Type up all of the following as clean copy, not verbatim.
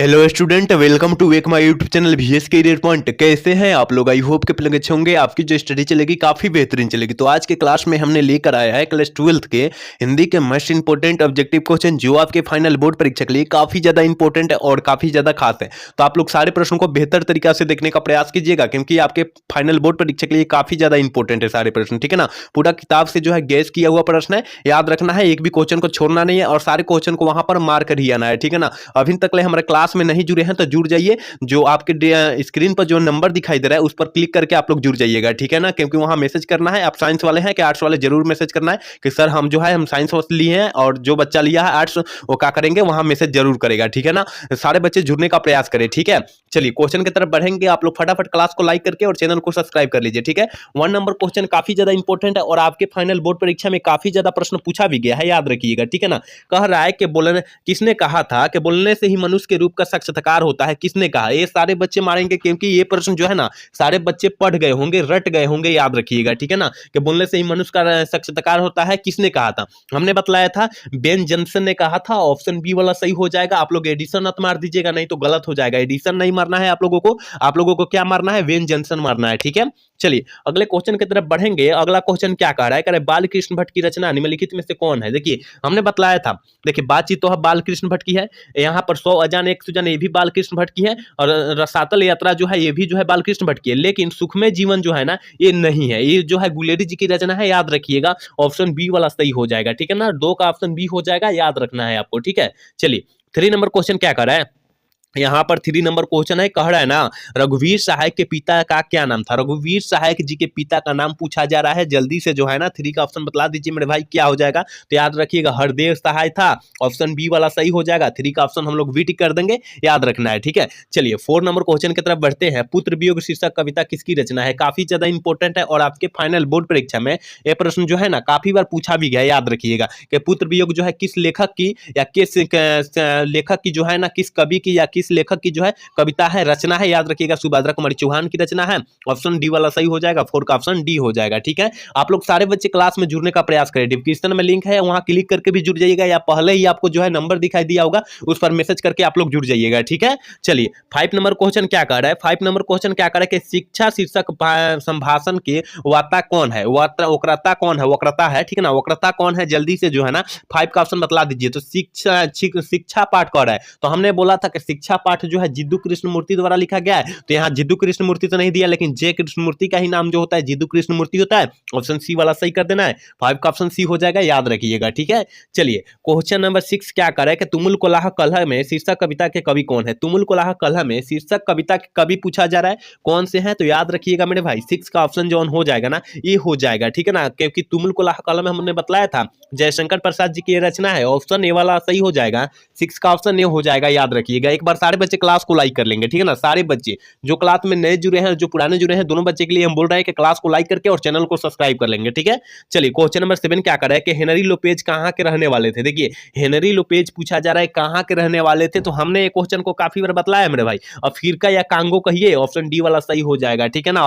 Hello student, welcome to वेक my YouTube channel VS career point. कैसे हैं आप लोग? आई होप के प्लग अच्छे होंगे। आपकी जो स्टडी चलेगी काफ़ी बेहतरीन चलेगी। तो आज के क्लास में हमने लेकर आया है क्लास 12th के हिंदी के मोस्ट इंपॉर्टेंट ऑब्जेक्टिव क्वेश्चन जो आपके फाइनल बोर्ड परीक्षा के लिए काफ़ी ज़्यादा इंपॉर्टेंट है और काफ़ी ज़्यादा खास है। तो आप लोग सारे प्रश्नों को बेहतर तरीका से देखने का प्रयास कीजिएगा, क्योंकि आपके फाइनल बोर्ड परीक्षा के लिए काफ़ी ज़्यादा इंपॉर्टेंट है सारे प्रश्न। ठीक है ना? पूरा किताब से जो है गैस किया हुआ प्रश्न है, याद रखना है, एक भी क्वेश्चन को छोड़ना नहीं है और सारे क्वेश्चन को वहां पर मार कर ही आना है। ठीक है ना? अभी तक हमारे क्लास में नहीं जुड़े हैं तो जुड़ जाइए। जो आपके स्क्रीन पर जो नंबर दिखाई दे रहा है उस पर क्लिक करके आप लोग जुड़ जाइएगा। ठीक है ना? क्योंकि वहां मैसेज करना है। आप साइंस वाले हैं कि आर्ट्स वाले, जरूर मैसेज करना है कि सर हम जो है हम साइंस लिए हैं, और जो बच्चा लिया है आर्ट्स वो क्या करेंगे, वहां मैसेज जरूर करेगा। ठीक है ना? सारे बच्चे जुड़ने का प्रयास करें। ठीक है, चलिए क्वेश्चन की तरफ बढ़ेंगे। आप लोग फटाफट क्लास को लाइक करके और चैनल को सब्सक्राइब कर लीजिए। ठीक है, 1 नंबर क्वेश्चन काफी ज्यादा इंपॉर्टेंट है और आपके फाइनल बोर्ड परीक्षा में काफी ज्यादा प्रश्न पूछा भी गया है, याद रखिएगा। ठीक है ना? कह रहा है कि बोलने, किसने कहा था कि बोलने से ही मनुष्य के रूप का साक्षात्कार होता है? किसने कहा? ये सारे बच्चे मारेंगे, क्योंकि ये प्रश्न जो है ना सारे बच्चे पढ़ गए होंगे, रट गए होंगे, याद रखिएगा। ठीक है ना? कि बोलने से ही मनुष्य का साक्षात्कार होता है, किसने कहा था? हमने बतलाया था बेन जॉनसन ने कहा था। ऑप्शन बी वाला सही हो जाएगा। आप लोग एडिशन मत मार दीजिएगा, नहीं तो गलत हो जाएगा। एडिशन नहीं मारना है आप लोगों को। आप लोगों को क्या मारना है? बेन जॉनसन मारना है। ठीक है, चलिए अगले क्वेश्चन की तरफ बढ़ेंगे। अगला क्वेश्चन क्या कह रहा है? कह रहा है बाल कृष्ण भट्ट की रचना निम्नलिखित में से कौन है? देखिए हमने बतलाया था, देखिए बातचीत तो बाल कृष्ण भट्ट की है, यहाँ पर 100 अजान 1 सुजान ये भी बाल कृष्ण भट्ट की है, और रसातल यात्रा जो है ये भी जो है बाल कृष्ण भट्ट की है। लेकिन सुखमय जीवन जो है ना ये नहीं है, ये जो है गुलेरी जी की रचना है, याद रखिएगा। ऑप्शन बी वाला सही हो जाएगा। ठीक है ना? 2 का ऑप्शन बी हो जाएगा, याद रखना है आपको। ठीक है, चलिए 3 नंबर क्वेश्चन क्या कर रहा है? यहाँ पर 3 नंबर क्वेश्चन है, कह रहा है ना रघुवीर सहाय के पिता का क्या नाम था? रघुवीर सहाय जी के पिता का नाम पूछा जा रहा है। जल्दी से जो है ना 3 का ऑप्शन बतला दीजिए मेरे भाई, क्या हो जाएगा? तो याद रखिएगा हरदेव सहाय था। ऑप्शन बी वाला सही हो जाएगा। 3 का ऑप्शन हम लोग वी टिक कर देंगे, याद रखना है। ठीक है, चलिए 4 नंबर क्वेश्चन की तरफ बढ़ते हैं। पुत्र वियोग शीर्षक कविता किसकी रचना है? काफी ज्यादा इंपॉर्टेंट है और आपके फाइनल बोर्ड परीक्षा में यह प्रश्न जो है ना काफी बार पूछा भी गया, याद रखिएगा कि पुत्र वियोग जो है किस लेखक की या किस लेखक की जो है ना, किस कवि की या किस लेखक की जो है कविता है, रचना है, याद रखिएगा। सुभद्रा कुमारी चौहान की रचना है। ऑप्शन डी वाला सही हो जाएगा। 4 का ऑप्शन डी हो जाएगा। ठीक है, आप लोग सारे बच्चे क्लास में जुड़ने का प्रयास करें। डिस्क्रिप्शन में लिंक है, वहां क्लिक करके भी जुड़ जाइएगा, या पहले ही आपको जो है नंबर दिखाई दिया होगा उस पर मैसेज करके आप लोग जुड़ जाइएगा। ठीक है, चलिए 5 नंबर क्वेश्चन क्या कर रहा है? 5 नंबर क्वेश्चन क्या कर रहा है कि शिक्षा शीर्षक संभाषण के वक्ता कौन है? वक्ता कौन है? वक्रता है। ठीक है ना? वक्रता कौन है? जल्दी से जो है ना 5 का ऑप्शन बतला दीजिए। तो शिक्षा पाठ कर रहा है, तो हमने बोला था कि शिक्षा पाठ जो है जिद्दू कृष्णमूर्ति द्वारा लिखा गया है। तो यहाँ जिद्दू कृष्णमूर्ति तो नहीं दिया, लेकिन जे कृष्णमूर्ति का ही नाम जो होता है जिद्दू कृष्णमूर्ति होता है। ऑप्शन सी वाला सही कर देना है। 5 का ऑप्शन सी हो जाएगा, याद रखिएगा। ठीक है, चलिए क्वेश्चन नंबर 6 क्या करे कि तुमुल कोलाह कलह में शीर्षक कविता के कवि कौन है? तुमुल कोलाह कलह में शीर्षक कविता के कवि पूछा जा रहा है, कौन से हैं? तो याद रखिएगा मेरे भाई 6 का ऑप्शन जो हो जाएगा ना ये हो जाएगा। ठीक है ना? क्योंकि तुमुल कोलाह कलह में हमने बतलाया था जयशंकर प्रसाद जी की रचना है। ऑप्शन ए वाला सही हो जाएगा। 6 का ऑप्शन ए हो जाएगा, याद रखिएगा। एक बार सारे बच्चे क्लास को लाइक कर लेंगे। ठीक है ना? सारे बच्चे जो क्लास में नए जुड़े हैं, जो पुराने जुड़े हैं, दोनों बच्चे के लिए हम बोल रहे हैं कि क्लास को लाइक करके और चैनल को सब्सक्राइब कर लेंगे। ठीक है, चलिए क्वेश्चन नंबर 7 क्या कर रहा है कि हेनरी लोपेज कहाँ के रहने वाले थे? देखिए हेनरी लोपेज पूछा जा रहा है कहाँ के रहने वाले थे, तो हमने ये क्वेश्चन को काफी बार बतलाया मेरे भाई। अफ्रीका या कांगो कहिए, ऑप्शन डी वाला सही हो जाएगा। ठीक है ना?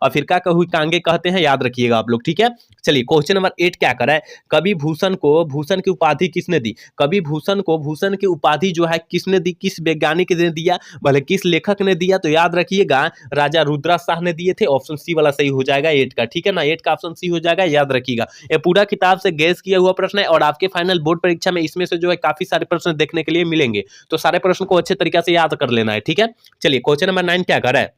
अफ्रीका को हुई कांगे कहते हैं, याद रखिएगा आप लोग। ठीक है, चलिए क्वेश्चन नंबर 8 क्या कर रहा है? कवि भूषण को भूषण की उपाधि किसने दी? कवि भूषण को भूषण की उपाधि जो है किसने दी? किस वैज्ञानिक ने दिया, भले किस लेखक ने दिया? तो याद रखिएगा राजा रुद्रा शाह ने दिए थे। ऑप्शन सी वाला सही हो जाएगा 8 का। ठीक है ना? 8 का ऑप्शन सी हो जाएगा, याद रखिएगा। ये पूरा किताब से गैस किया हुआ प्रश्न है और आपके फाइनल बोर्ड परीक्षा में इसमें से जो है काफी सारे प्रश्न देखने के लिए मिलेंगे, तो सारे प्रश्न को अच्छे तरीके से याद कर लेना है। ठीक है, चलिए क्वेश्चन नंबर 9 क्या कर रहा है?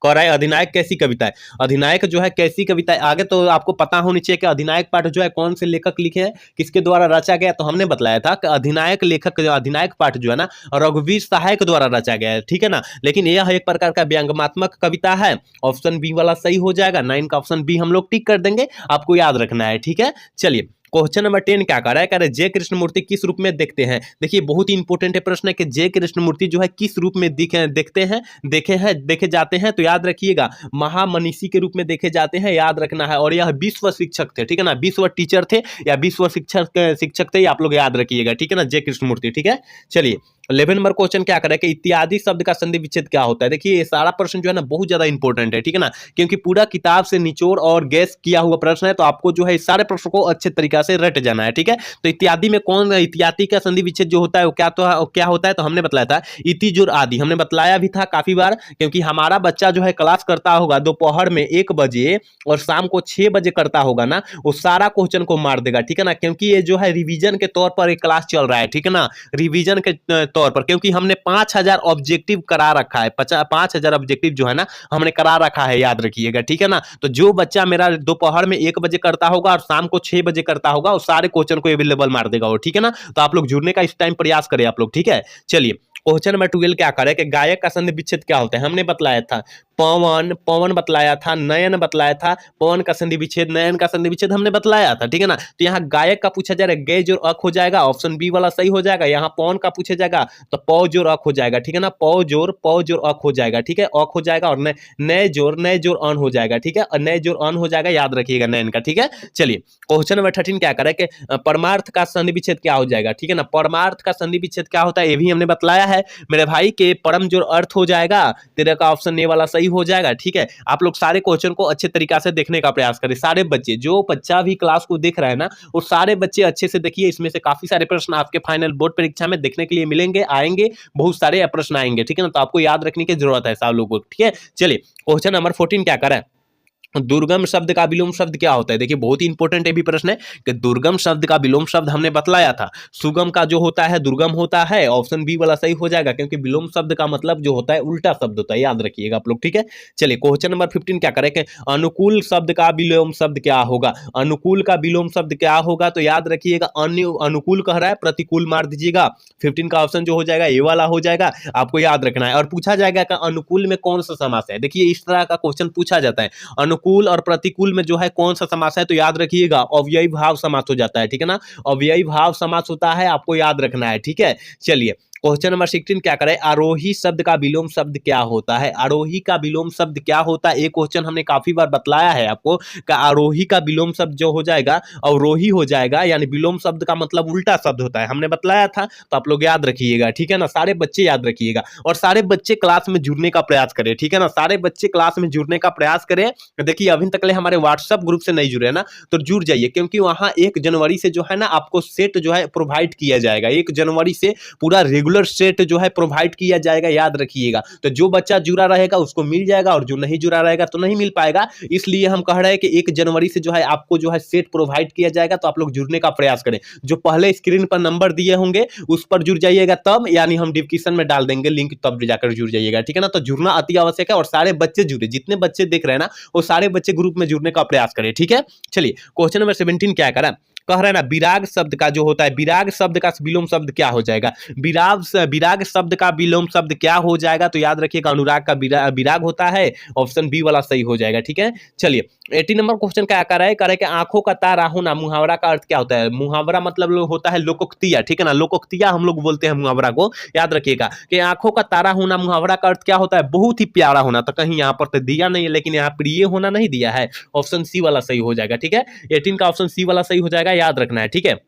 कह रहा है अधिनायक कैसी कविता है? अधिनायक जो है कैसी कविता है? आगे तो आपको पता होनी चाहिए कि अधिनायक पाठ जो है कौन से लेखक लिखे हैं, किसके द्वारा रचा गया। तो हमने बतलाया था कि अधिनायक लेखक अधिनायक पाठ जो है ना रघुवीर सहाय के द्वारा रचा गया है। ठीक है ना? लेकिन यह एक प्रकार का व्यंग्यात्मक कविता है। ऑप्शन बी वाला सही हो जाएगा। 9 का ऑप्शन बी हम लोग टिक कर देंगे, आपको याद रखना है। ठीक है, चलिए क्वेश्चन नंबर 10 क्या कर रहा है? कह रहे जय कृष्णमूर्ति किस रूप में देखते हैं? देखिए बहुत ही इंपॉर्टेंट है प्रश्न है कि जय कृष्णमूर्ति जो है किस रूप में देखते हैं, देखे जाते हैं? तो याद रखिएगा महामनीषी के रूप में देखे जाते हैं, याद रखना है। और यह विश्व शिक्षक थे। ठीक है ना? विश्व टीचर थे या विश्व शिक्षक थे, आप लोग याद रखिएगा। ठीक है ना? जय कृष्णमूर्ति। ठीक है, चलिए 11 नंबर क्वेश्चन क्या करे कि इत्यादि शब्द का संधि विच्छेद क्या होता है? देखिए ये सारा प्रश्न जो है ना बहुत ज्यादा इंपॉर्टेंट है। ठीक है ना? क्योंकि पूरा किताब से निचोड़ और गैस किया हुआ प्रश्न है, तो आपको जो है इस सारे प्रश्न को अच्छे तरीके बढ़िया से रट जाना है, ठीक है। तो इत्यादि में कौन इत्यादि का संधि विच्छेद जो होता है वो क्या होता है, तो हमने बताया था इति जोर आदि, हमने बतलाया भी था काफी बार, क्योंकि हमारा बच्चा जो है क्लास करता होगा दोपहर में 1 बजे और शाम को 6 बजे करता होगा ना, वो सारा क्वेश्चन को मार देगा, ठीक है ना, क्योंकि ये जो है रिवीजन के तौर पर एक क्लास चल रहा है, ठीक है ना, रिवीजन के तौर पर, क्योंकि हमने 5000 ऑब्जेक्टिव करा रखा है, 5000 ऑब्जेक्टिव जो है ना हमने करा रखा है, याद रखिएगा, ठीक है ना। तो जो बच्चा मेरा दोपहर में 1 बजे करता होगा और शाम को 6 बजे करता होगा, वो सारे क्वेश्चन को अवेलेबल मार देगा वो, ठीक है ना। तो आप लोग जुड़ने का इस टाइम प्रयास करें आप लोग, ठीक है। चलिए क्वेश्चन नंबर 12 क्या करे कि गायक का संधि विच्छेद क्या होता है, हमने बतलाया था पवन, पवन बतलाया था, नयन बतलाया था, पवन का संधि विच्छेद, नयन का संधि विच्छेद हमने बतलाया था, ठीक है ना। तो यहाँ गायक का पूछा जा रहा है, गै जोर अक हो जाएगा, ऑप्शन बी वाला सही हो जाएगा। यहाँ पवन का पूछा जाएगा तो पौ जोर अक हो जाएगा, ठीक है ना, पौ जोर अक हो जाएगा, ठीक है, अक हो जाएगा, और नए जोर अन हो जाएगा, ठीक है, और नए जोर अन हो जाएगा, याद रखिएगा नयन का, ठीक है। चलिए क्वेश्चन नंबर 13 क्या करे कि परमार्थ का संधि विच्छेद क्या हो जाएगा, ठीक है ना। परमार्थ का संधि विच्छेद क्या होता है ये भी हमने बतलाया है मेरे भाई, के परम जोर अर्थ हो जाएगा, तेरे का ऑप्शन ए वाला सही हो जाएगा, ठीक है। आप लोग सारे क्वेश्चन को अच्छे तरीका से देखने का प्रयास करें, सारे बच्चे, जो बच्चा भी क्लास को देख रहा है ना, वो सारे बच्चे अच्छे से देखिए, इसमें से काफी सारे प्रश्न आपके फाइनल बोर्ड परीक्षा में देखने के लिए मिलेंगे, आएंगे, बहुत सारे प्रश्न आएंगे, ठीक है ना। तो आपको याद रखने की जरूरत है सब लोगों को, ठीक है। चलिए क्वेश्चन नंबर 14 क्या करें, दुर्गम शब्द का विलोम शब्द क्या होता है। देखिए बहुत ही इंपॉर्टेंट है भी प्रश्न है कि दुर्गम शब्द का विलोम शब्द हमने बतलाया था, सुगम का जो होता है दुर्गम होता है, ऑप्शन बी वाला सही हो जाएगा, क्योंकि विलोम शब्द का मतलब जो होता है उल्टा शब्द होता है, याद रखिएगा आप लोग, ठीक है। चलिए क्वेश्चन नंबर 15 क्या करें कि अनुकूल शब्द का विलोम शब्द क्या होगा, अनुकूल का विलोम शब्द क्या होगा, तो याद रखिएगा अनुकूल कह रहा है, प्रतिकूल मार दीजिएगा, 15 का ऑप्शन जो हो जाएगा ए वाला हो जाएगा, आपको याद रखना है। और पूछा जाएगा कि अनुकूल में कौन सा समास है, देखिए इस तरह का क्वेश्चन पूछा जाता है, अनुकूल और प्रतिकूल में जो है कौन सा समास है, तो याद रखिएगा अव्ययी भाव समास हो जाता है, ठीक है ना, अव्ययी भाव समास होता है, आपको याद रखना है, ठीक है। चलिए क्वेश्चन नंबर 16 क्या करें, आरोही शब्द का विलोम शब्द क्या होता है, आरोही का विलोम शब्द क्या होता है, एक क्वेश्चन हमने काफी बार बतलाया है आपको कि आरोही का विलोम शब्द जो हो जाएगा अवरोही हो जाएगा, यानी विलोम शब्द का मतलब उल्टा शब्द होता है, हमने बतलाया था, तो आप लोग याद रखिएगा, ठीक है ना, सारे बच्चे याद रखिएगा, और सारे बच्चे क्लास में जुड़ने का प्रयास करें, ठीक है ना, सारे बच्चे क्लास में जुड़ने का प्रयास करें। देखिए अभी तक हमारे व्हाट्सएप ग्रुप से नहीं जुड़े ना, तो जुड़ जाइए, क्योंकि वहां 1 जनवरी से जो है ना आपको सेट जो है प्रोवाइड किया जाएगा, 1 जनवरी से पूरा रेगुलर सेट जो है प्रोवाइड किया जाएगा, याद रखिएगा। तो जो बच्चा जुड़ा रहेगा उसको मिल जाएगा, और जो नहीं जुड़ा रहेगा तो नहीं मिल पाएगा, इसलिए हम कह रहे हैं कि 1 जनवरी से जो है आपको जो है सेट प्रोवाइड किया जाएगा, तो आप लोग जुड़ने का प्रयास करें। जो पहले स्क्रीन पर नंबर दिए होंगे उस पर जुड़ जाइएगा तब, यानी हम डिस्क्रिप्शन में डाल देंगे लिंक, तब जाकर जुड़ जाइएगा, ठीक है ना। तो जुड़ना अति आवश्यक है, और सारे बच्चे जुड़े, जितने बच्चे देख रहे हैं ना वो सारे बच्चे ग्रुप में जुड़ने का प्रयास करें, ठीक है। चलिए क्वेश्चन नंबर 17 क्या करें, कह रहे हैं ना विराग शब्द का जो होता है, विराग शब्द का विलोम शब्द क्या हो जाएगा, विराग शब्द का विलोम शब्द क्या हो जाएगा, तो याद रखिएगा अनुराग का विराग होता है, ऑप्शन बी वाला सही हो जाएगा, ठीक है। चलिए 18 नंबर क्वेश्चन क्या कर रहे कि आंखों का तारा होना मुहावरा का अर्थ क्या होता है, मुहावरा मतलब होता है लोकोक्तिया, ठीक है ना, लोकोक्तिया हम लोग बोलते हैं मुहावरा को, याद रखिएगा कि आंखों का तारा होना मुहावरा का अर्थ क्या होता है, बहुत ही प्यारा होना, तो कहीं यहाँ पर तो दिया नहीं है, लेकिन यहाँ प्रिय होना नहीं दिया है, ऑप्शन सी वाला सही हो जाएगा, ठीक है। 18 का ऑप्शन सी वाला सही हो जाएगा, याद रखना है, ठीक है।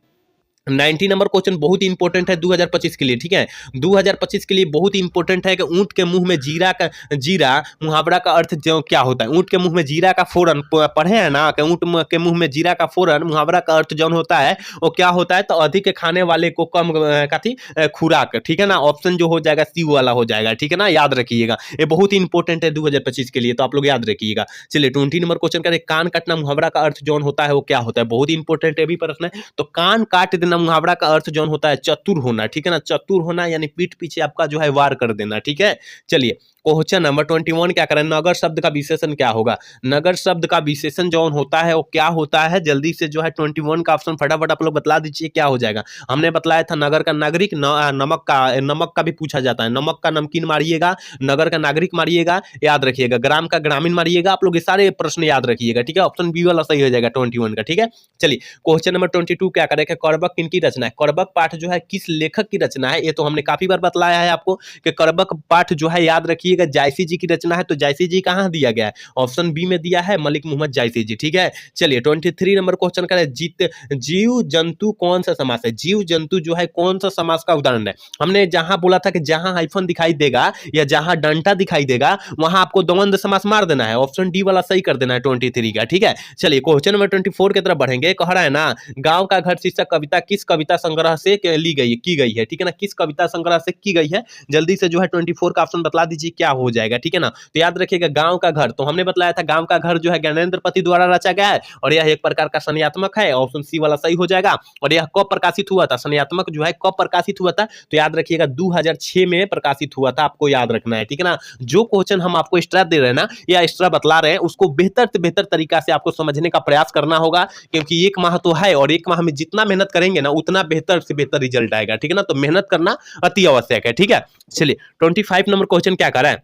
90 नंबर क्वेश्चन बहुत ही इंपॉर्टेंट है 2025 के लिए, ठीक है, 2025 के लिए बहुत ही इंपॉर्टेंट है कि ऊंट के मुंह में जीरा मुहावरा का अर्थ जो क्या होता है, ऊंट के मुंह में जीरा का फोरन पढ़े हैं ना, कि ऊंट के मुंह में जीरा का फोरन मुहावरा का अर्थ जो होता है वो क्या होता है, तो अधिक खाने वाले को कम कथी खुराक, ठीक है ना, ऑप्शन जो हो जाएगा सी वाला हो जाएगा, ठीक है ना, याद रखिएगा, ये बहुत ही इंपॉर्टेंट है 2025 के लिए, तो आप लोग याद रखिएगा। चलिए 20 नंबर क्वेश्चन करें, कान काटना मुहावरा का अर्थ जो होता है वो क्या होता है, बहुत ही इंपॉर्टेंट है भी प्रश्न है। तो कान काट देना मुहावरा का अर्थ जो होता है चतुर होना, ठीक है ना, चतुर होना यानी पीठ पीछे आपका जो है वार कर देना, ठीक है। चलिए क्वेश्चन नंबर 21 क्या करें, नगर शब्द का विशेषण क्या होगा, नगर शब्द का विशेषण जो होता है वो क्या होता है, जल्दी से जो है 21 का ऑप्शन फटाफट आप लोग बतला दीजिए क्या हो जाएगा। हमने बतलाया था नगर का नागरिक, नमक का भी पूछा जाता है, नमक का नमकीन मारिएगा, नगर का नागरिक मारिएगा, याद रखिएगा, ग्राम का ग्रामीण मारिएगा, आप लोग ये सारे प्रश्न याद रखिएगा, ठीक है, ऑप्शन बी वाला सही हो जाएगा 21 का, ठीक है। चलिए क्वेश्चन नंबर 22 क्या करें, करबक किनकी रचना है, करबक पाठ जो है किस लेखक की रचना है, ये तो हमने काफी बार बतलाया है आपको कि करबक पाठ जो है याद रखिए रखिएगा जायसी जी की रचना है, तो जायसी जी कहाँ दिया गया है, ऑप्शन बी में दिया है, मलिक मोहम्मद जायसी जी। ठीक है, चलिए 23 नंबर क्वेश्चन का है, जीव जंतु कौन सा समास है, जीव जंतु जो है कौन सा समास का उदाहरण है। हमने जहां बोला था कि जहां हाइफन दिखाई देगा या जहां डंटा दिखाई देगा वहां आपको द्वंद्व समास मार देना है, ऑप्शन डी वाला सही कर देना है 23 का। ठीक है, चलिए क्वेश्चन नंबर 24 की तरफ बढ़ेंगे। कह रहा है ना, गांव का घर शीर्षक कविता किस कविता संग्रह से ली गई की गई है। ठीक है ना, किस कविता संग्रह से की गई है, जल्दी से जो है 24 का ऑप्शन बतला दीजिए क्या हो जाएगा। ठीक है ना, तो याद रखिएगा गांव का घर, तो हमने बतलाया था गांव का घर जो है ज्ञानेंद्र पति द्वारा रचा गया है और यह एक प्रकार का संज्ञात्मक है, ऑप्शन सी वाला सही हो जाएगा। और यह कब प्रकाशित हुआ था, संज्ञात्मक जो है कब प्रकाशित हुआ था, तो याद रखिएगा 2006 में प्रकाशित हुआ था, आपको याद रखना है। ठीक है ना, जो क्वेश्चन हम आपको एक्स्ट्रा दे रहे हैं ना या एक्स्ट्रा बतला रहे हैं उसको बेहतर से बेहतर तरीका से आपको समझने का प्रयास करना होगा, क्योंकि एक माह तो है और एक माह में जितना मेहनत करेंगे ना उतना बेहतर से बेहतर रिजल्ट आएगा। ठीक है ना, तो मेहनत करना अति आवश्यक है। ठीक है, चलिए 25 नंबर क्वेश्चन क्या कर रहा है,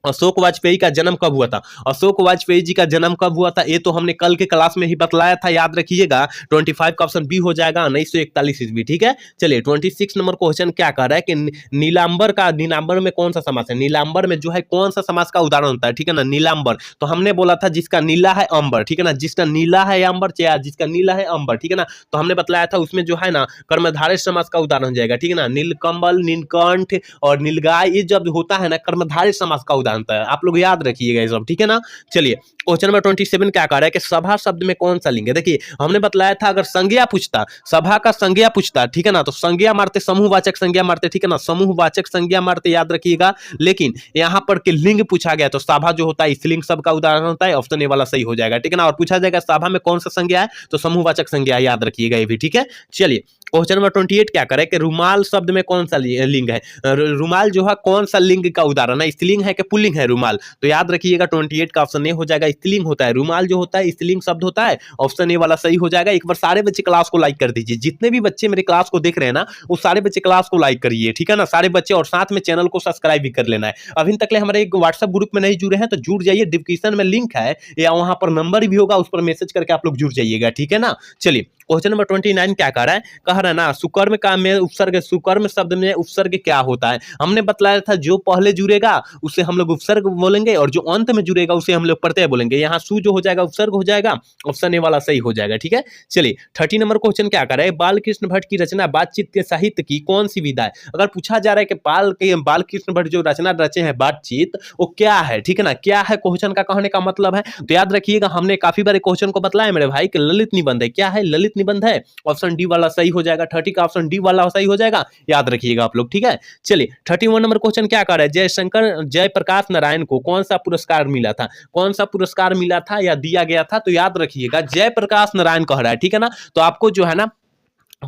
अशोक वाजपेयी का जन्म कब हुआ था। अशोक वाजपेयी जी का जन्म कब हुआ था ये तो हमने कल के क्लास में ही बतलाया था, याद रखिएगा 25 का ऑप्शन बी हो जाएगा 1941 ईस्वी। ठीक है, चलिए 26 नंबर क्वेश्चन क्या कह रहा है कि नीलांबर में कौन सा समास है, नीलांबर में जो है कौन सा समास का उदाहरण होता है। ठीक है ना, नीलांबर तो हमने बोला था जिसका नीला है अंबर। ठीक है ना, जिसका नीला है अंबर चाहे जिसका नीला है अंबर। ठीक है ना, तो हमने बतलाया था उसमें जो है ना कर्मधारय समास का उदाहरण हो जाएगा। ठीक है ना, नीलकमल, नीलकंठ और नीलगाय ये जब होता है ना कर्मधारय समास का उदाहरण है, आप लोग याद रखिएगा ये सब। ठीक है ना, चलिए क्वेश्चन नंबर 27 क्या कह रहा है कि सभा शब्द में कौन सा लिंग है। देखिए हमने बतलाया था अगर संज्ञा पूछता, सभा का संज्ञा पूछता, ठीक है ना, तो संज्ञा मारते, समूहवाचक संज्ञा मारते। ठीक है ना, समूहवाचक संज्ञा मारते, याद रखिएगा। लेकिन यहां पर के लिंग पूछा गया तो सभा जो होता है स्त्रीलिंग शब्द का उदाहरण होता है, ऑप्शन ए वाला सही हो जाएगा। ठीक है ना, और पूछा जाएगा सभा में कौन सा संज्ञा है तो समूहवाचक संज्ञा, याद रखिएगा ये भी। ठीक है, चलिए क्वेश्चन नंबर 28 क्या करे कि रुमाल शब्द में कौन सा लिंग है, रुमाल जो है कौन सा लिंग का उदाहरण है, स्त्रीलिंग है कि पुल्लिंग है रुमाल, तो याद रखिएगा 28 का ऑप्शन ए हो जाएगा, स्त्रीलिंग होता है। रुमाल जो होता है स्त्रीलिंग शब्द होता है, ऑप्शन ए वाला सही हो जाएगा। एक बार सारे बच्चे क्लास को लाइक कर दीजिए, जितने भी बच्चे मेरे क्लास को देख रहे हैं ना वो सारे बच्चे क्लास को लाइक करिए। ठीक है ना, सारे बच्चे, और साथ में चैनल को सब्सक्राइब भी कर लेना है। अभी तक हमारे एक व्हाट्सएप ग्रुप में नहीं जुड़े हैं तो जुड़ जाइए, डिस्क्रिप्शन में लिंक है या वहां पर नंबर भी होगा, उस पर मैसेज करके आप लोग जुड़ जाइएगा। ठीक है ना, चलिए क्वेश्चन नंबर 29 क्या कह रहा है, कह रहा है ना सुकर्म का में उपसर्ग, सुकर्म शब्द में उपसर्ग क्या होता है। हमने बतलाया था जो पहले जुड़ेगा उसे हम लोग उपसर्ग बोलेंगे और जो अंत में जुड़ेगा उसे हम लोग प्रत्यय बोलेंगे। यहाँ सु जो हो जाएगा उपसर्ग हो जाएगा, ऑप्शन ए वाला सही हो जाएगा। ठीक है, चलिए 30 नंबर क्वेश्चन क्या कर रहा है, बालकृष्ण भट्ट की रचना बातचीत के साहित्य की कौन सी विधा है। अगर पूछा जा रहा है कि बालकृष्ण भट्ट जो रचना रचे हैं बातचीत वो क्या है, ठीक है ना, क्या है क्वेश्चन का कहने का मतलब है, तो याद रखिएगा हमने काफी बार क्वेश्चन को बतलाया मेरे भाई कि ललित निबंध है। क्या है, ललित निबंध है, ऑप्शन डी वाला सही हो जाएगा। 30 का ऑप्शन डी वाला सही हो जाएगा, याद रखिएगा आप लोग। ठीक है, चलिए 31 नंबर क्वेश्चन क्या कर रहा है, जयशंकर जयप्रकाश नारायण को कौन सा पुरस्कार मिला था, कौन सा पुरस्कार मिला था या दिया गया था, तो याद रखिएगा जयप्रकाश नारायण कह रहा है। ठीक है ना, तो आपको जो है ना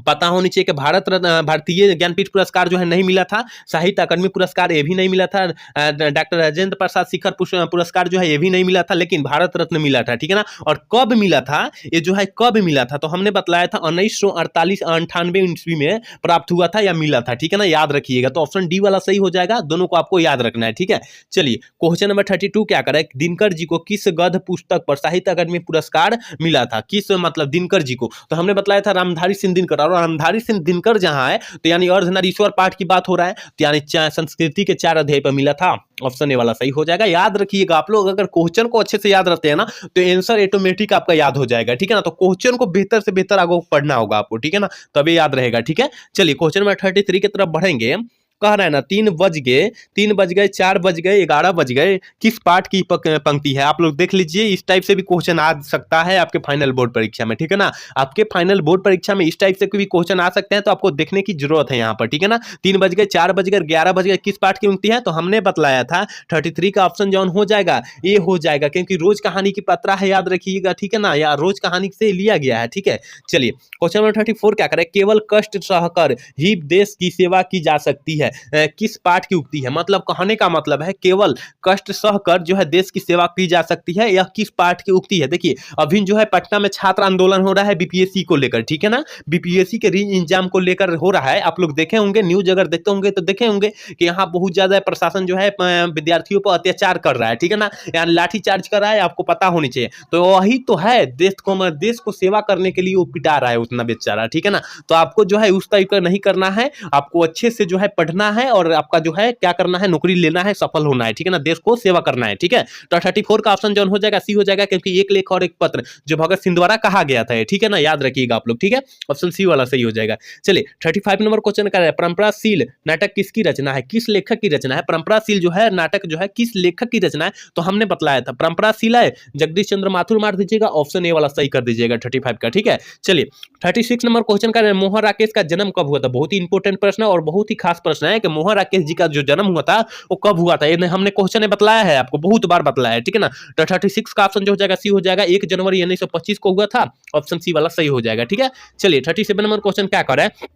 पता होनी चाहिए कि भारतीय ज्ञानपीठ पुरस्कार जो है नहीं मिला था, साहित्य अकादमी पुरस्कार ये भी नहीं मिला था, डॉक्टर राजेंद्र प्रसाद शिखर पुरस्कार जो है ये भी नहीं मिला था, लेकिन भारत रत्न मिला था। ठीक है ना, और कब मिला था ये जो है, कब मिला था तो हमने बतलाया था 1998 ईस्वी में प्राप्त हुआ था या मिला था। ठीक है ना, याद रखिएगा, तो ऑप्शन डी वाला सही हो जाएगा, दोनों को आपको याद रखना है। ठीक है, चलिए क्वेश्चन नंबर 32 क्या करे, दिनकर जी को किस गद्य पुस्तक पर साहित्य अकादमी पुरस्कार मिला था, किस मतलब दिनकर जी को, तो हमने बतलाया था रामधारी सिंह दिनकर, और रामधारी सिंह दिनकर जहां है तो यानी अर्धनारीश्वर पाठ की बात हो रहा है, तो यानी संस्कृति के 4 अध्याय पर मिला था, ऑप्शन ए वाला सही हो जाएगा। याद रखिएगा आप लोग अगर क्वेश्चन को अच्छे से याद रखते हैं ना तो आंसर ऑटोमेटिक आपका याद हो जाएगा। ठीक है ना, तो क्वेश्चन को बेहतर से बेहतर आगे पढ़ना होगा आपको। ठीक है ना, तभी याद रहेगा। ठीक है, चलिए क्वेश्चन नंबर 33 की तरफ बढ़ेंगे। कह रहा है ना 3 बज गए, 4 बज गए, 11 बज गए, किस पाठ की पंक्ति है। आप लोग देख लीजिए, इस टाइप से भी क्वेश्चन आ सकता है आपके फाइनल बोर्ड परीक्षा में। ठीक है ना, आपके फाइनल बोर्ड परीक्षा में इस टाइप से भी क्वेश्चन आ सकते हैं, तो आपको देखने की जरूरत है यहाँ पर। ठीक है ना, 3 बज गए, 4 बज गए, 11 बज गए, किस पाठ की पंक्ति है, तो हमने बतलाया था 33 का ऑप्शन जौन हो जाएगा ये हो जाएगा, क्योंकि रोज कहानी की पत्रा है, याद रखिएगा। ठीक है ना, या रोज कहानी से लिया गया है। ठीक है, चलिए क्वेश्चन नंबर 34 क्या करें, केवल कष्ट सहकर ही देश की सेवा की जा सकती है, किस पाठ की उक्ति है, मतलब कहने का मतलब है केवल कष्ट सहकर जो है देश की सेवा की जा सकती है, यह किस पाठ की उक्ति है। देखिए अभी जो है पटना में छात्र आंदोलन हो रहा है बीपीएससी को लेकर। ठीक है ना, बीपीएससी के री एग्जाम को लेकर हो रहा है, आप लोग देखे होंगे न्यूज, अगर देखते होंगे तो देखे होंगे कि यहाँ बहुत ज्यादा प्रशासन जो है विद्यार्थियों पर अत्याचार कर रहा है। ठीक है ना, यहाँ लाठीचार्ज कर रहा है, आपको पता होनी चाहिए। तो वही तो है, देश को सेवा करने के लिए वो पिटा रहा है उतना बेचारा। ठीक है ना, तो आपको जो है उस टाइप का नहीं करना है, आपको अच्छे से जो है पढ़ना पढ़ना है और आपका जो है क्या करना है, नौकरी लेना है, सफल होना है, ठीक है ना, देश को सेवा करना है, ठीक है। तो 34 का ऑप्शन जो हो जाएगा सी हो जाएगा, क्योंकि एक लेख और एक पत्र जो भगत सिंह द्वारा कहा गया था, ठीक है ना, याद रखिएगा आप लोग, ठीक है। ऑप्शन सी वाला सही हो जाएगा। चलिए 35 नंबर क्वेश्चन का है, परंपराशील नाटक किसकी रचना है, किस लेखक की रचना है। परंपराशील जो है नाटक जो है किस लेखक की रचना है, तो हमने बतलाया था परंपराशील है जगदीश चंद्र माथुर मार दीजिएगा, ऑप्शन ए वाला सही कर दीजिएगा 35 का, ठीक है। चलिए 36 नंबर क्वेश्चन का है, मोहन राकेश का जन्म कब हुआ था। बहुत ही इंपॉर्टेंट प्रश्न और बहुत ही खास प्रश्न है कि मोहन राकेश जी का जो जन्म हुआ था वो कब हुआ था, ये हमने क्वेश्चन में बतलाया है, आपको बहुत बार बतलाया है, ठीक है ना। तो 36 का ऑप्शन जो हो जाएगा सी हो जाएगा, 1 जनवरी 1925 को हुआ था, ऑप्शन सी वाला सही हो जाएगा, ठीक है। चलिए 37 नंबर क्वेश्चन क्या कर रहा है,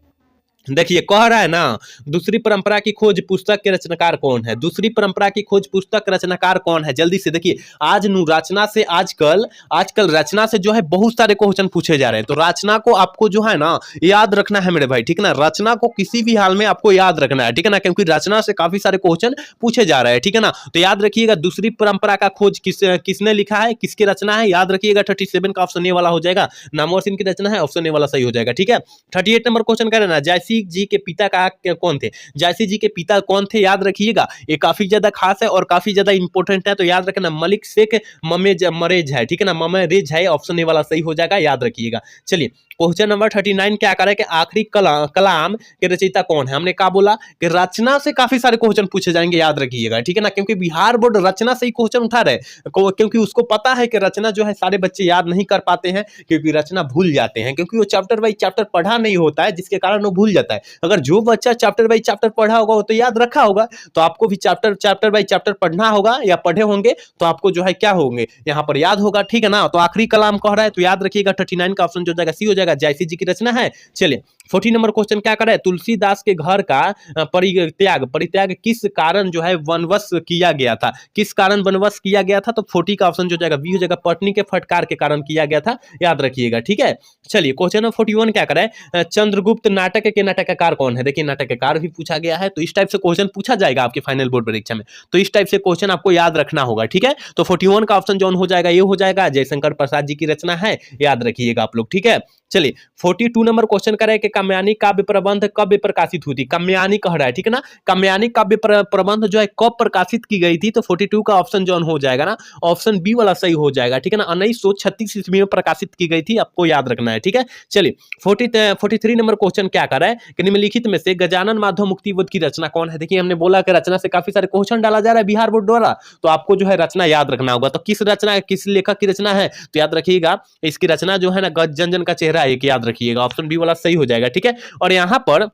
देखिए कह रहा है ना, दूसरी परंपरा की खोज पुस्तक के रचनाकार कौन है। दूसरी परंपरा की खोज पुस्तक के रचनाकार कौन है, जल्दी से देखिए। आज रचना से आजकल रचना से जो है बहुत सारे क्वेश्चन पूछे जा रहे हैं, तो रचना को आपको जो है ना याद रखना है मेरे भाई, ठीक है ना। रचना को किसी भी हाल में आपको याद रखना है, ठीक है ना, क्योंकि रचना से काफी सारे क्वेश्चन पूछे जा रहे हैं, ठीक है ना। तो याद रखिएगा दूसरी परंपरा का खोज किसने लिखा है, किसकी रचना है, याद रखिएगा 37 का ऑप्शन ए वाला हो जाएगा, नामवर सिंह की रचना है, ऑप्शन ए वाला सही हो जाएगा, ठीक है। 38 नंबर क्वेश्चन कर ना, जयसी जी के पिता का कौन थे। जयसी जी के पिता कौन थे, याद रखिएगा, ये काफी ज्यादा खास है और काफी ज्यादा इंपॉर्टेंट है, तो याद रखना मलिक शेख मरेज है, ठीक है ना, ममेरेज है, ऑप्शन ए वाला सही हो जाएगा, याद रखिएगा। चलिए क्वेश्चन नंबर 39 क्या करे कि आखिरी कलाम के रचयिता कौन है। हमने कहा बोला कि रचना से काफी सारे क्वेश्चन पूछे जाएंगे, याद रखिएगा, ठीक है ना, क्योंकि बिहार बोर्ड रचना से ही क्वेश्चन उठा रहे, क्योंकि उसको पता है कि रचना जो है सारे बच्चे याद नहीं कर पाते हैं, क्योंकि रचना भूल जाते हैं, क्योंकि वो चैप्टर बाई चैप्टर पढ़ा नहीं होता है, जिसके कारण वो भूल जाता है। अगर जो बच्चा चैप्टर बाई चैप्टर पढ़ा होगा वो तो याद रखा होगा, तो आपको भी चैप्टर बाई चैप्टर पढ़ना होगा या पढ़े होंगे, तो आपको जो है क्या होंगे यहाँ पर याद होगा, ठीक है ना। तो आखिरी कलाम कह रहा है, तो याद रखिएगा 39 का ऑप्शन जो जाएगा सी हो जाएगा, जयसी जी की रचना है। चलिए 40 नंबर क्वेश्चन क्या कर रहा है, तुलसीदास के घर का परित्याग किस कारण जो है वनवास किया गया था। किस कारण वनवास किया गया था, तो 40 का ऑप्शन जो जाएगा बी हो जाएगा, पत्नी के फटकार के कारण किया गया था, याद रखिएगा, ठीक है। चलिए क्वेश्चन नंबर 41 क्या कर रहा है, चंद्रगुप्त नाटक के नाटककार कौन है। देखिए नाटककार भी पूछा गया है, तो इस टाइप से क्वेश्चन पूछा जाएगा आपके फाइनल बोर्ड परीक्षा में, तो इस टाइप से क्वेश्चन आपको याद रखना होगा, ठीक है। तो 41 का ऑप्शन जो हो जाएगा ये हो जाएगा, जयशंकर प्रसाद जी की रचना है, याद रखिएगा आप लोग, ठीक है। चलिए 42 नंबर क्वेश्चन करें कि काम्यानी काव्य प्रबंध कब प्रकाशित हुई थी। काम्यानी कह रहा है, ठीक है ना, काम्यानी काव्य प्रबंध जो है कब प्रकाशित की गई थी, तो 42 का ऑप्शन जो हो जाएगा ना, ऑप्शन बी वाला सही हो जाएगा, ठीक है ना, 1936 ईस्वी में प्रकाशित की गई थी, आपको याद रखना है, ठीक है। चलिए 43 नंबर क्वेश्चन क्या कर रहा है कि निम्नलिखित में से गजानन माधव मुक्तिबोध की रचना कौन है। देखिए हमने बोला कि रचना से काफी सारे क्वेश्चन डाला जा रहा है बिहार बोर्ड द्वारा, तो आपको जो है रचना याद रखना होगा। तो किस रचना, किस लेखक की रचना है, तो याद रखिएगा इसकी रचना जो है ना जन जन का चेहरा, एक याद रखिएगा, ऑप्शन बी वाला सही हो जाएगा, ठीक है। और यहां पर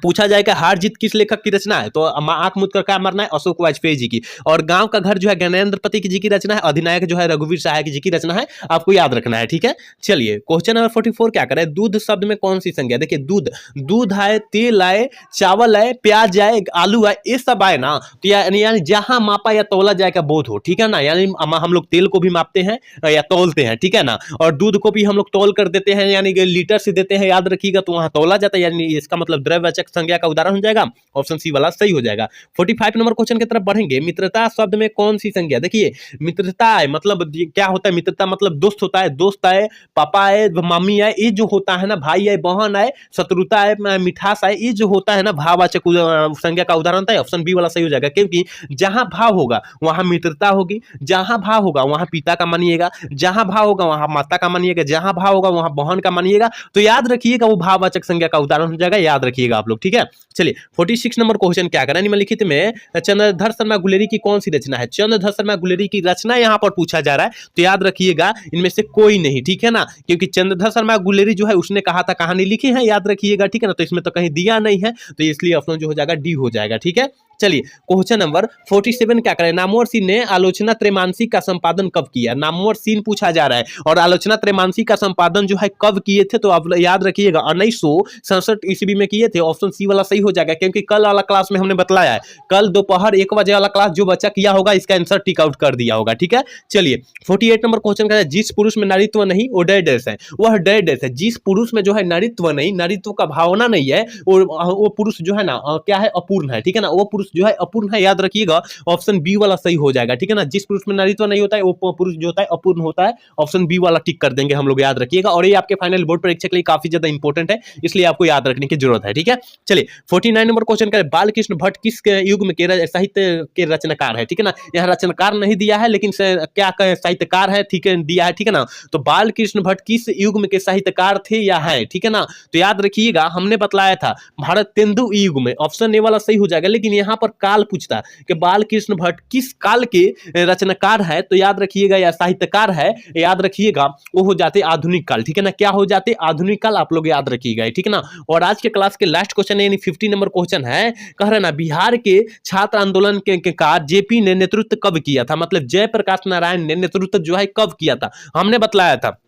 पूछा जाएगा हार जीत किस लेखक की रचना है, तो आंख मूंद कर क्या मरना है, अशोक वाजपेयी जी की। और गांव का घर जो है ज्ञानेंद्र जी की रचना है, अधिनायक जो है रघुवीर सहाय जी की रचना है, आपको याद रखना है, ठीक है। चलिए क्वेश्चन नंबर 44 क्या करें, दूध शब्द में कौन सी संज्ञा। देखिए दूध आए, तेल आए, चावल आए, प्याज आए, आलू आए, ये सब आए ना, तो यानी जहां मापा या तोला जाए का बोध हो, ठीक है ना, यानी हम लोग तेल को भी मापते हैं या तोलते हैं, ठीक है ना, और दूध को भी हम लोग तोल कर देते हैं, यानी लीटर से देते हैं, याद रखिएगा, तो वहां तोला जाता है, यानी इसका मतलब द्रव्य संज्ञा का उदाहरण हो जाएगा, ऑप्शन सी वाला सही हो जाएगा। 45 नंबर क्वेश्चन की तरफ बढ़ेंगे, मित्रता शब्द में कौन सी संज्ञा। देखिए मित्रता है मतलब क्या होता है, मित्रता मतलब दोस्त होता है, दोस्त आए, पापा आए, मम्मी आए, ये जो होता है ना, भाई आए, बहन आए, शत्रुता आए, मिठास आए, ये जो होता है ना भाववाचक संज्ञा का उदाहरण था, ऑप्शन बी वाला सही हो जाएगा, क्योंकि जहां भाव होगा वहां मित्रता होगी, जहां भाव होगा वहां पिता का मानिएगा, जहां भाव होगा वहां माता का मानिएगा, जहां भाव होगा वहां बहन का मानिएगा, तो याद रखिएगा वो भाववाचक संज्ञा का उदाहरण हो जाएगा, याद रखिएगा आप लोग, ठीक है। चलिए 46 नंबर क्वेश्चन क्या करें, निम्नलिखित में चंद्रधर शर्मा गुलेरी की कौन सी रचना है। चंद्रधर शर्मा गुलेरी की रचना यहां पर पूछा जा रहा है, तो याद रखिएगा इनमें से कोई नहीं, ठीक है ना, क्योंकि चंद्रधर शर्मा गुलेरी जो है उसने कहा था कहानी लिखी है, याद रखिएगा, ठीक है ना, तो इसमें तो कहीं दिया नहीं है, तो इसलिए ऑप्शन जो हो जाएगा डी हो जाएगा, ठीक है। चलिए क्वेश्चन नंबर 47 क्या करें, नामवर सिंह ने आलोचना त्रैमासिक का संपादन कब किया। नामवर सिंह पूछा जा रहा है, और आलोचना त्रैमासिक का संपादन जो है कब किए थे, तो आप याद रखिएगा 1967 ईस्वी में किए थे, ऑप्शन सी वाला सही हो जाएगा, क्योंकि कल वाला क्लास में हमने बतलाया है, कल दोपहर 1 बजे वाला क्लास जो बच्चा किया होगा इसका आंसर टिक आउट कर दिया होगा, ठीक है। चलिए 48 नंबर क्वेश्चन का है, जिस पुरुष में नारीत्व नहीं वो डेड है, वह डेड है। जिस पुरुष में जो है नारीत्व नहीं, नारीत्व का भावना नहीं है, वो पुरुष जो है ना क्या है, अपूर्ण है, ठीक है ना, वो पुरुष पुरुष जो है अपूर्ण है, याद रखिएगा ऑप्शन बी वाला सही हो जाएगा, ठीक है ना। जिस पुरुष में नारीत्व नहीं होता है वो पुरुष जो होता है अपूर्ण होता है, ऑप्शन बी वाला टिक कर देंगे हम लोग, याद रखिएगा। और ये आपके फाइनल बोर्ड परीक्षा के लिए काफी ज्यादा इंपॉर्टेंट है, इसलिए आपको याद रखने की जरूरत है, ठीक है। चलिए 49 नंबर क्वेश्चन करें, बालकृष्ण भट्ट किस युग में के साहित्य के रचनाकार है, ठीक है ना। यहाँ रचनाकार नहीं दिया है लेकिन क्या कहें साहित्यकार है, ठीक है, दिया है, ठीक है ना। तो बालकृष्ण भट्ट किस युग में के साहित्यकार थे या है, ठीक है ना। तो याद रखिएगा हमने बतलाया था भारत तेंदु युग में, ऑप्शन ए वाला सही हो जाएगा। लेकिन यहाँ पर काल पूछता है कि बालकृष्ण भट्ट किस काल के रचनाकार है, तो याद रखिएगा या साहित्यकार है, याद रखिएगा वो हो जाते आधुनिक काल, ठीक है ना। क्या हो जाते आधुनिक काल, आप लोग याद रखिएगा, ठीक है ना। और आज के क्लास के लास्ट क्वेश्चन यानी 50 नंबर क्वेश्चन है, कह रहे ना बिहार के छात्र आंदोलन के का जेपी ने नेतृत्व कब किया था, मतलब जयप्रकाश नारायण ने नेतृत्व जो है कब किया था। हमने बतलाया था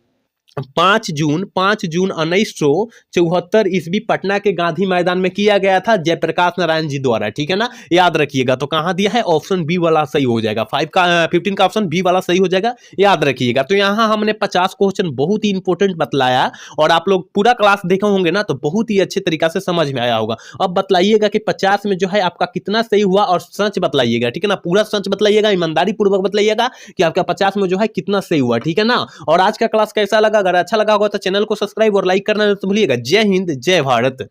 5 जून 1974 ईस्वी पटना के गांधी मैदान में किया गया था जयप्रकाश नारायण जी द्वारा, ठीक है ना, याद रखिएगा। तो कहां दिया है, ऑप्शन बी वाला सही हो जाएगा, 15 का ऑप्शन बी वाला सही हो जाएगा, याद रखिएगा। तो यहां हमने 50 क्वेश्चन बहुत ही इंपॉर्टेंट बतलाया और आप लोग पूरा क्लास देखे होंगे ना तो बहुत ही अच्छे तरीके से समझ में आया होगा। अब बतलाइएगा कि 50 में जो है आपका कितना सही हुआ और सच बतलाइएगा, ठीक है ना, पूरा सच बतलाइएगा, ईमानदारी पूर्वक बतलाइएगा कि आपका 50 में जो है कितना सही हुआ, ठीक है ना। और आज का क्लास कैसा लगा, अगर अच्छा लगा होगा तो चैनल को सब्सक्राइब और लाइक करना नहीं भूलिएगा। जय हिंद, जय भारत।